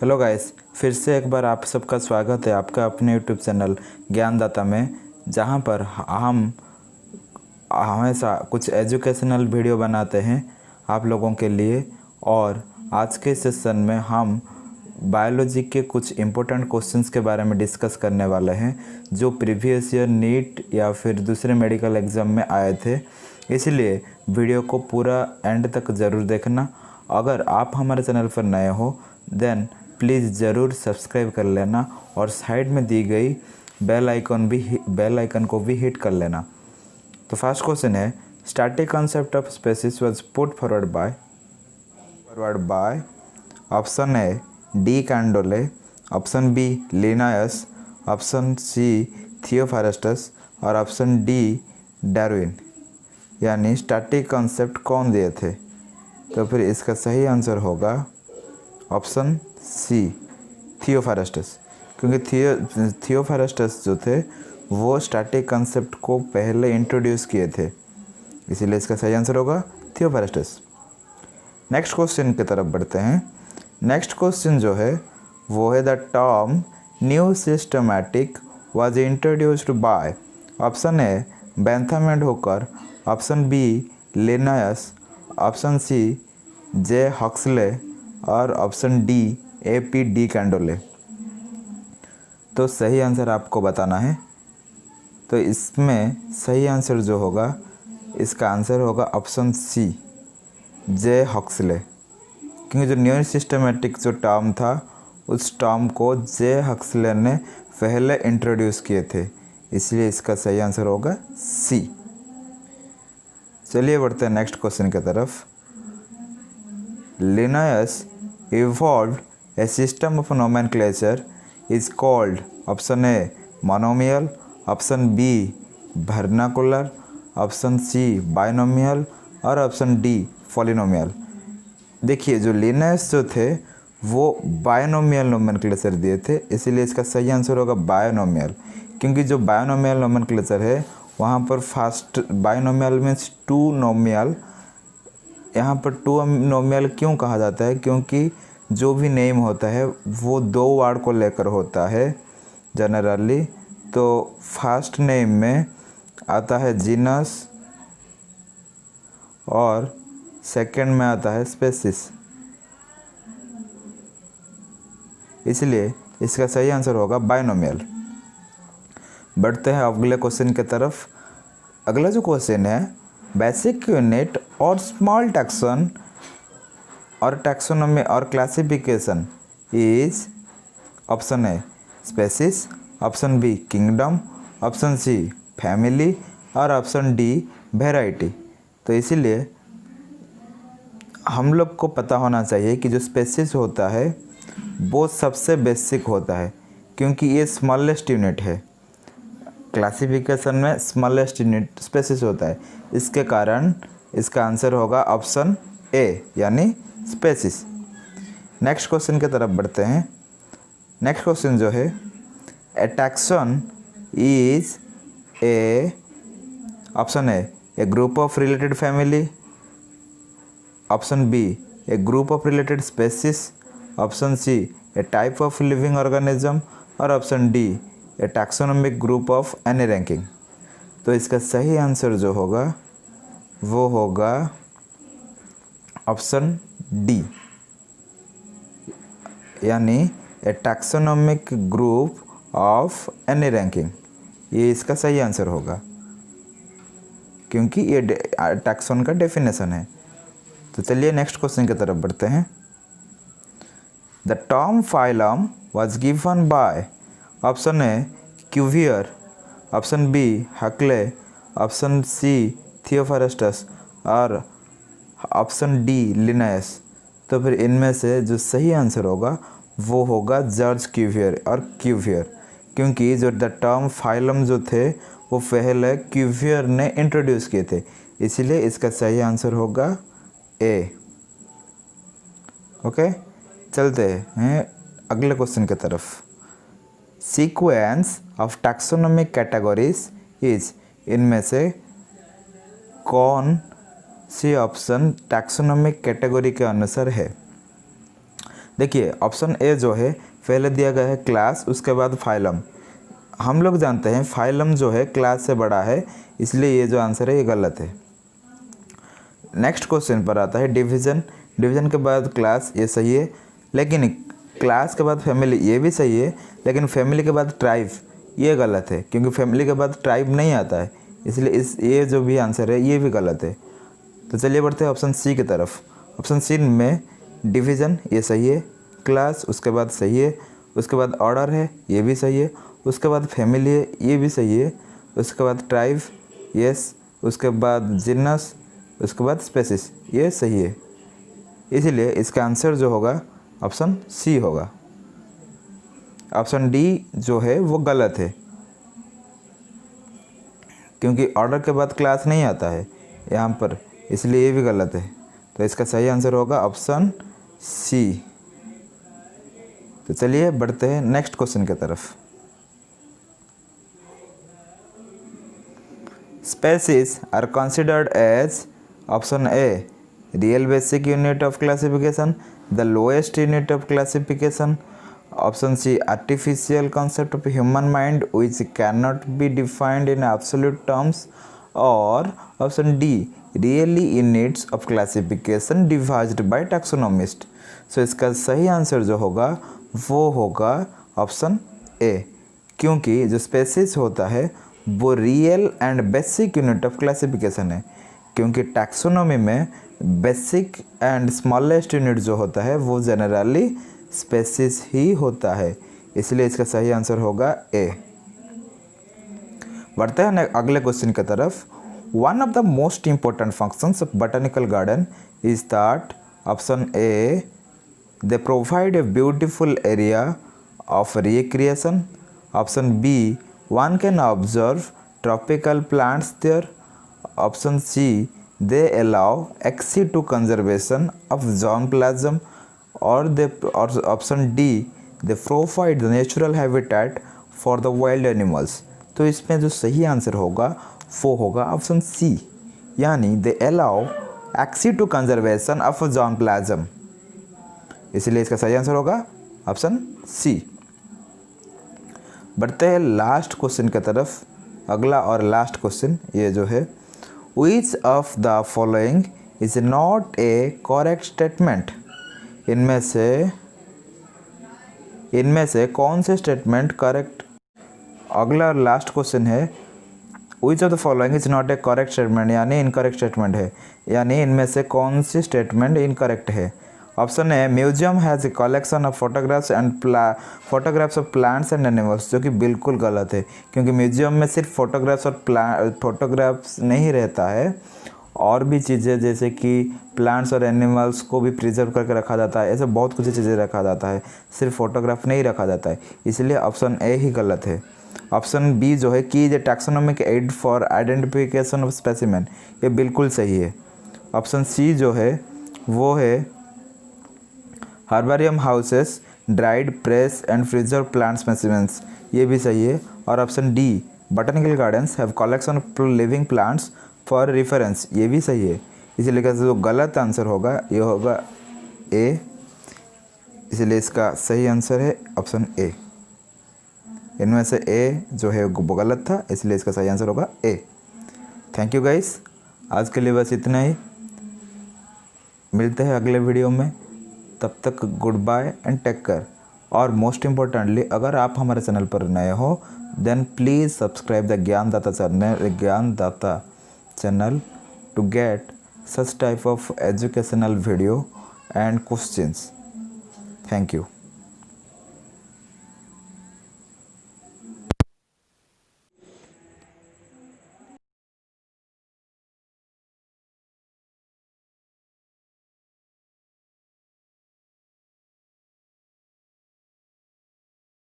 Hello guys, फिर से एक बार आप सबका स्वागत है आपका अपने यूट्यूब चैनल ज्ञानदाता में, जहां पर हम हमेशा कुछ एजुकेशनल वीडियो बनाते हैं आप लोगों के लिए। और आज के सेशन में हम बायोलॉजी के कुछ इम्पोर्टेंट क्वेश्चंस के बारे में डिस्कस करने वाले हैं, जो प्रीवियस ईयर नीट या फिर दूसरे मेडिकल एग्ज़ाम में आए थे। इसलिए वीडियो को पूरा एंड तक ज़रूर देखना। अगर आप हमारे चैनल पर नए हो देन प्लीज़ ज़रूर सब्सक्राइब कर लेना और साइड में दी गई बेल आइकन को भी हिट कर लेना। तो फर्स्ट क्वेश्चन है, static concept of species was put forward by option A de Candolle, option B Linnaeus, option C Theophrastus और ऑप्शन डी डार्विन। यानी स्टैटिक कंसेप्ट कौन दिए थे? तो फिर इसका सही आंसर होगा ऑप्शन सी थियोफारस्टस, क्योंकि थियोफारस्टस जो थे वो स्टैटिक कंसेप्ट को पहले इंट्रोड्यूस किए थे, इसीलिए इसका सही आंसर होगा थियोफारस्टस। नेक्स्ट क्वेश्चन की तरफ बढ़ते हैं। नेक्स्ट क्वेश्चन जो है वो है, the term new systematic was introduced by option A Bentham and Hooker, option B Linnaeus, option C J Huxley और option D AP D Candolle. तो सही आंसर आपको बताना है। तो इसमें सही आंसर जो होगा, इसका आंसर होगा ऑप्शन सी जे हक्सले, क्योंकि जो न्यू सिस्टमैटिक जो टर्म था उस टर्म को जे हक्सले ने पहले इंट्रोड्यूस किए थे, इसलिए इसका सही आंसर होगा सी। चलिए बढ़ते हैं नेक्स्ट क्वेश्चन की तरफ। Linnaeus evolved a system of nomenclature is called option A monomial, option B vernacular, option C binomial और ऑप्शन डी पॉलिनोमियल। देखिए, जो लिनायस जो थे वो बायनोमियल नोमेनक्लेचर दिए थे, इसीलिए इसका सही आंसर होगा बायनोमियल, क्योंकि जो बायनोमियल नोमेनक्लेचर है वहाँ पर फर्स्ट बायनोमियल मीन्स टू नोमियल। यहाँ पर टू नोमियल क्यों कहा जाता है? क्योंकि जो भी नेम होता है वो दो वर्ड को लेकर होता है जनरली। तो फर्स्ट नेम में आता है जीनस और सेकंड में आता है स्पेसिस, इसलिए इसका सही आंसर होगा बायनोमियल। बढ़ते हैं अगले क्वेश्चन की तरफ। अगला जो क्वेश्चन है, बेसिक यूनिट और स्मॉल टैक्सन और टैक्सोनॉमी और classification is option A species, option B kingdom, option C family और ऑप्शन डी वेराइटी। तो इसीलिए हम लोग को पता होना चाहिए कि जो स्पेसिस होता है वो सबसे बेसिक होता है, क्योंकि ये स्मॉलेस्ट यूनिट है। क्लासिफिकेशन में स्मॉलेस्ट यूनिट स्पेसिस होता है, इसके कारण इसका आंसर होगा ऑप्शन ए यानी स्पेसिस। नेक्स्ट क्वेश्चन की तरफ बढ़ते हैं। नेक्स्ट क्वेश्चन जो है, a taxon is a option A group of related family, option B a group of related species, option C a type of living organism और option D a taxonomic group of any ranking. तो इसका सही answer जो होगा वो होगा option D, यानी a taxonomic group of any ranking. ये इसका सही आंसर होगा, क्योंकि ये टैक्सोन का डेफिनेशन है। तो चलिए नेक्स्ट क्वेश्चन की तरफ बढ़ते हैं। The term phylum was given by option A Cuvier, option B Huxley, option C Theophrastus और ऑप्शन डी लिनायस। तो फिर इनमें से जो सही आंसर होगा वो होगा जॉर्ज क्यूवियर और क्यूवियर, क्योंकि जो द टर्म फाइलम जो थे वो पहले क्यूवियर ने इंट्रोड्यूस किए थे, इसीलिए इसका सही आंसर होगा ए। ओके, चलते हैं अगले क्वेश्चन की तरफ। Sequence of taxonomic categories is, इनमें से कौन सी ऑप्शन टैक्सोनॉमिक कैटेगरी के अनुसार है? देखिए ऑप्शन ए जो है पहले दिया गया है क्लास, उसके बाद फाइलम। हम लोग जानते हैं फाइलम जो है क्लास से बड़ा है, इसलिए ये जो आंसर है ये गलत है। नेक्स्ट क्वेश्चन पर आता है डिवीज़न। डिवीज़न के बाद क्लास, ये सही है, लेकिन क्लास के बाद फैमिली, ये भी सही है, लेकिन फैमिली के बाद ट्राइब, ये गलत है, क्योंकि फैमिली के बाद ट्राइब नहीं आता है, इसलिए ये जो भी आंसर है ये भी गलत है। तो चलिए बढ़ते हैं ऑप्शन सी की तरफ। ऑप्शन सी में डिवीज़न, ये सही है, क्लास उसके बाद सही है, उसके बाद ऑर्डर है, ये भी सही है, उसके बाद फैमिली है, ये भी सही है, उसके बाद ट्राइब, यस, उसके बाद जिनस, उसके बाद स्पेसिस, ये सही है। इसीलिए इसका आंसर जो होगा ऑप्शन सी होगा। ऑप्शन डी जो है वो गलत है, क्योंकि ऑर्डर के बाद क्लास नहीं आता है यहाँ पर, इसलिए ये भी गलत है। तो इसका सही आंसर होगा ऑप्शन सी। तो चलिए बढ़ते हैं नेक्स्ट क्वेश्चन की तरफ। Species are considered as option A real basic unit of classification, the lowest unit of classification, option C artificial concept of human mind which cannot be defined in absolute terms, और option D really units of classification devised by taxonomist। सो इसका सही answer जो होगा वो होगा option A, क्योंकि जो spaces होता है वो real and basic unit of classification है, क्योंकि टैक्सोनॉमी में बेसिक एंड स्मॉलेस्ट यूनिट जो होता है वो जनरली स्पेसिस ही होता है, इसलिए इसका सही आंसर होगा ए। बढ़ते हैं अगले क्वेश्चन की तरफ। One of the most important functions of botanical garden is that, option A they provide a beautiful area of recreation, option B one can observe tropical plants there, option C they allow access to conservation of germplasm, और option D they provide the natural habitat for the wild animals. तो इसमें जो सही answer होगा वो होगा option C, यानी they allow access to conservation of germplasm, इसलिए इसका सही आंसर होगा ऑप्शन सी। बढ़ते हैं लास्ट क्वेश्चन की तरफ। अगला और लास्ट क्वेश्चन ये जो है, which of the following is not A correct statement, इनमें से कौन से स्टेटमेंट करेक्ट। अगला और लास्ट क्वेश्चन है, which of the following is not A correct statement, यानी इनकरेक्ट स्टेटमेंट है, यानी इनमें से कौन सी स्टेटमेंट इनकरेक्ट है। ऑप्शन है museum has a collection of photographs of plants and animals, जो कि बिल्कुल गलत है, क्योंकि म्यूजियम में सिर्फ फोटोग्राफ्स नहीं रहता है, और भी चीज़ें जैसे कि प्लांट्स और एनिमल्स को भी प्रिजर्व करके रखा जाता है, ऐसे बहुत कुछ चीज़ें रखा जाता है, सिर्फ फोटोग्राफ नहीं रखा जाता है, इसलिए ऑप्शन ए ही गलत है। ऑप्शन बी जो है की the taxonomic aid for identification of specimen, ये बिल्कुल सही है। ऑप्शन सी जो है वो है herbarium houses dried press and preserve plant specimens, ये भी सही है। और option D botanical gardens have collection of living plants for reference, ये भी सही है। इसलिए जो गलत आंसर होगा ये होगा ए, इसलिए इसका सही आंसर है ऑप्शन ए। इनमें से ए जो है वो गलत था, इसलिए इसका सही आंसर होगा ए। थैंक यू गाइस, आज के लिए बस इतना ही, मिलते हैं अगले वीडियो में, तब तक good bye and take care. और मोस्ट इम्पोर्टेंटली अगर आप हमारे चैनल पर नए हो then please subscribe the Gyandata channel to get such type of educational video and questions. Thank you.